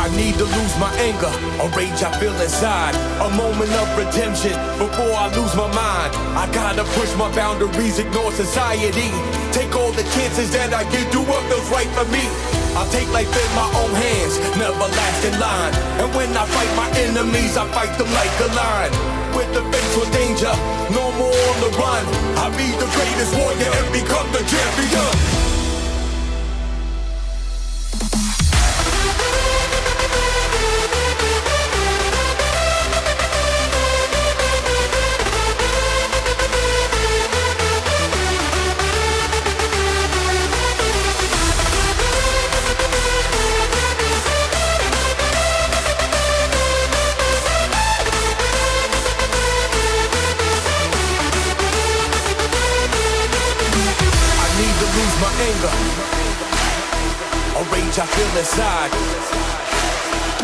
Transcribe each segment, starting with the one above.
I need to lose my anger, a rage I feel inside, a moment of redemption before I lose my mind. I gotta push my boundaries, ignore society, take all the chances that I get, do what feels right for me. I'll take life in my own hands, never last in line. And when I fight my enemies, I fight them like a lion. With the face with danger, no more on the run. I'll be the greatest warrior and become the champion. My anger, a rage I feel inside.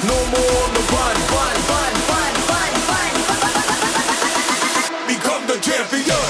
No more on the run, become the champion.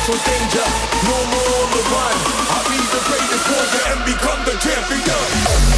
Danger, no more on the run. I'll be the greatest warrior and become the champion.